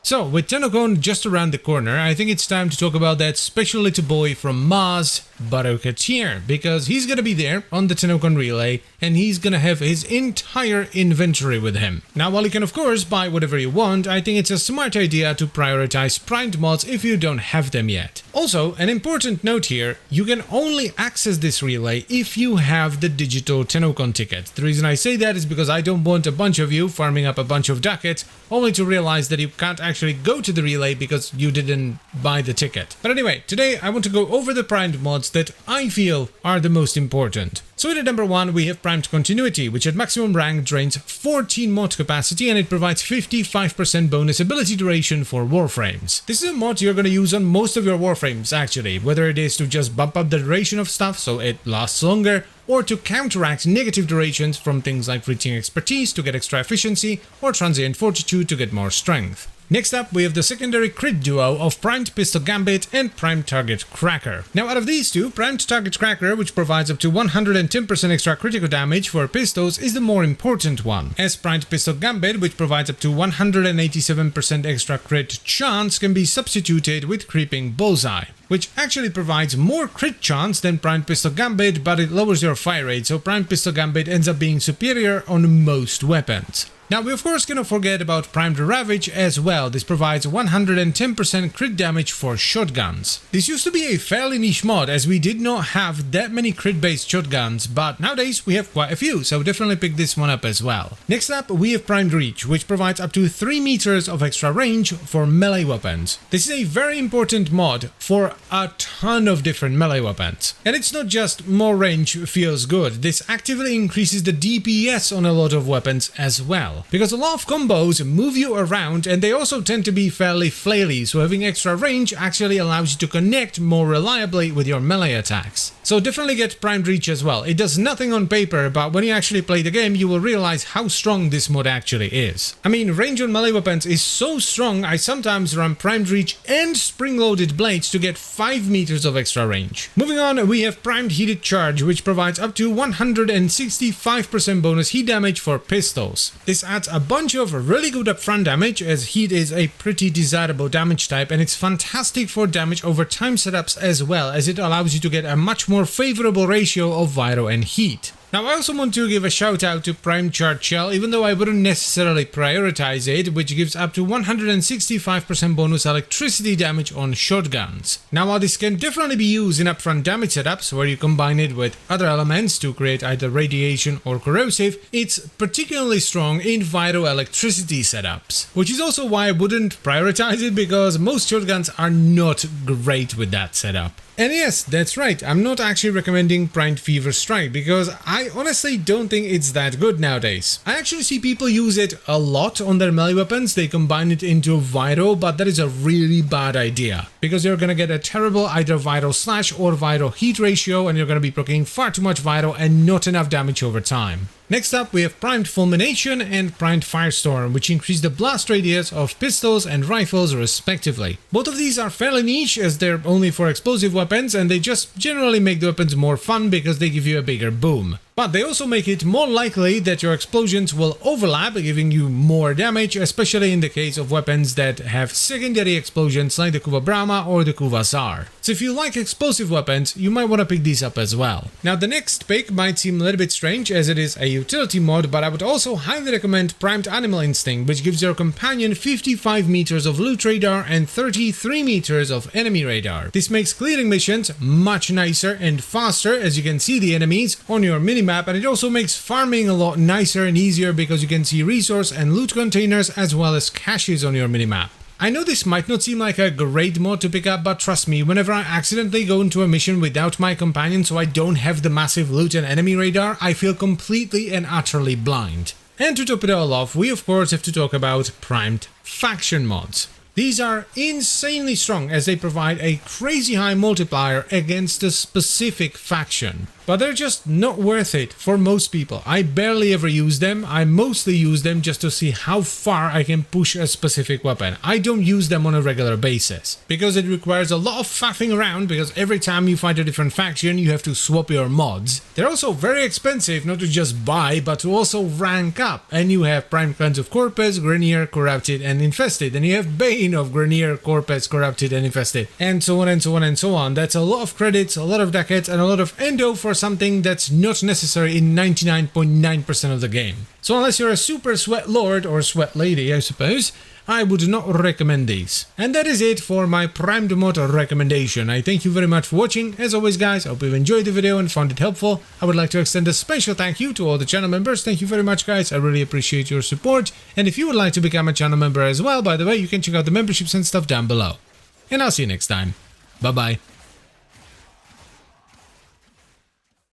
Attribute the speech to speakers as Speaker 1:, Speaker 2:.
Speaker 1: So, with Tennocon just around the corner, I think it's time to talk about that special little boy from Mars, Baro Ki'Teer, because he's gonna be there on the Tennocon relay, and he's gonna have his entire inventory with him. Now, while you can of course buy whatever you want, I think it's a smart idea to prioritize primed mods if you don't have them yet. Also, an important note here, you can only access this relay if you have the digital Tennocon ticket. The reason I say that is because I don't want a bunch of you farming up a bunch of ducats, only to realize that you can't actually go to the relay because you didn't buy the ticket. But anyway, today I want to go over the primed mods that I feel are the most important. So at number 1 we have Primed Continuity, which at maximum rank drains 14 mod capacity and it provides 55% bonus ability duration for Warframes. This is a mod you're going to use on most of your Warframes actually, whether it is to just bump up the duration of stuff so it lasts longer, or to counteract negative durations from things like Fleeting Expertise to get extra efficiency, or Transient Fortitude to get more strength. Next up, we have the secondary crit duo of Primed Pistol Gambit and Primed Target Cracker. Now out of these two, Primed Target Cracker, which provides up to 110% extra critical damage for pistols, is the more important one, as Primed Pistol Gambit, which provides up to 187% extra crit chance, can be substituted with Creeping Bullseye, which actually provides more crit chance than Primed Pistol Gambit, but it lowers your fire rate, so Primed Pistol Gambit ends up being superior on most weapons. Now we of course cannot forget about Primed Ravage as well. This provides 110% crit damage for shotguns. This used to be a fairly niche mod as we did not have that many crit based shotguns, but nowadays we have quite a few, so definitely pick this one up as well. Next up we have Primed Reach, which provides up to 3 meters of extra range for melee weapons. This is a very important mod for a ton of different melee weapons. And it's not just more range feels good, this actively increases the DPS on a lot of weapons as well. Because a lot of combos move you around and they also tend to be fairly flaily, so having extra range actually allows you to connect more reliably with your melee attacks. So definitely get Primed Reach as well. It does nothing on paper, but when you actually play the game you will realize how strong this mod actually is. I mean, range on melee weapons is so strong I sometimes run Primed Reach and spring-loaded blades to get 5 meters of extra range. Moving on, we have Primed Heated Charge, which provides up to 165% bonus heat damage for pistols. This adds a bunch of really good upfront damage, as heat is a pretty desirable damage type, and it's fantastic for damage over time setups as well, as it allows you to get a much more favorable ratio of Viro and heat. Now I also want to give a shout out to Primed Charge Shell, even though I wouldn't necessarily prioritize it, which gives up to 165% bonus electricity damage on shotguns. Now while this can definitely be used in upfront damage setups where you combine it with other elements to create either radiation or corrosive, it's particularly strong in Viro electricity setups. Which is also why I wouldn't prioritize it, because most shotguns are not great with that setup. And yes, that's right, I'm not actually recommending Primed Fever Strike because I honestly don't think it's that good nowadays. I actually see people use it a lot on their melee weapons, they combine it into Viro, but that is a really bad idea. Because you're gonna get a terrible either Viro slash or Viro heat ratio, and you're gonna be proccing far too much Viro and not enough damage over time. Next up we have Primed Fulmination and Primed Firestorm, which increase the blast radius of pistols and rifles respectively. Both of these are fairly niche as they're only for explosive weapons, and they just generally make the weapons more fun because they give you a bigger boom. But they also make it more likely that your explosions will overlap, giving you more damage, especially in the case of weapons that have secondary explosions like the Kuva Brahma or the Kuva Tsar. So if you like explosive weapons, you might want to pick these up as well. Now the next pick might seem a little bit strange as it is a utility mod, but I would also highly recommend Primed Animal Instinct, which gives your companion 55 meters of loot radar and 33 meters of enemy radar. This makes clearing missions much nicer and faster, as you can see the enemies on your minimap, and it also makes farming a lot nicer and easier because you can see resource and loot containers as well as caches on your minimap. I know this might not seem like a great mod to pick up, but trust me, whenever I accidentally go into a mission without my companion so I don't have the massive loot and enemy radar, I feel completely and utterly blind. And to top it all off, we of course have to talk about Primed Faction mods. These are insanely strong as they provide a crazy high multiplier against a specific faction. but they're just not worth it for most people. I barely ever use them. I mostly use them just to see how far I can push a specific weapon. I don't use them on a regular basis because it requires a lot of faffing around, because every time you fight a different faction you have to swap your mods. They're also very expensive, not to just buy but to also rank up. And you have Prime Cleanse of Corpus, Grenier, Corrupted and Infested, and you have Bane of Grenier, Corpus, Corrupted and Infested, and so on and so on and so on. That's a lot of credits, a lot of ducats and a lot of endo for something that's not necessary in 99.9% of the game. So unless you're a super sweat lord or sweat lady, I suppose, I would not recommend these. And that is it for my primed mod recommendation. I thank you very much for watching. As always guys, I hope you enjoyed the video and found it helpful. I would like to extend a special thank you to all the channel members. Thank you very much guys, I really appreciate your support. And if you would like to become a channel member as well, by the way, you can check out the memberships and stuff down below. And I'll see you next time. Bye bye.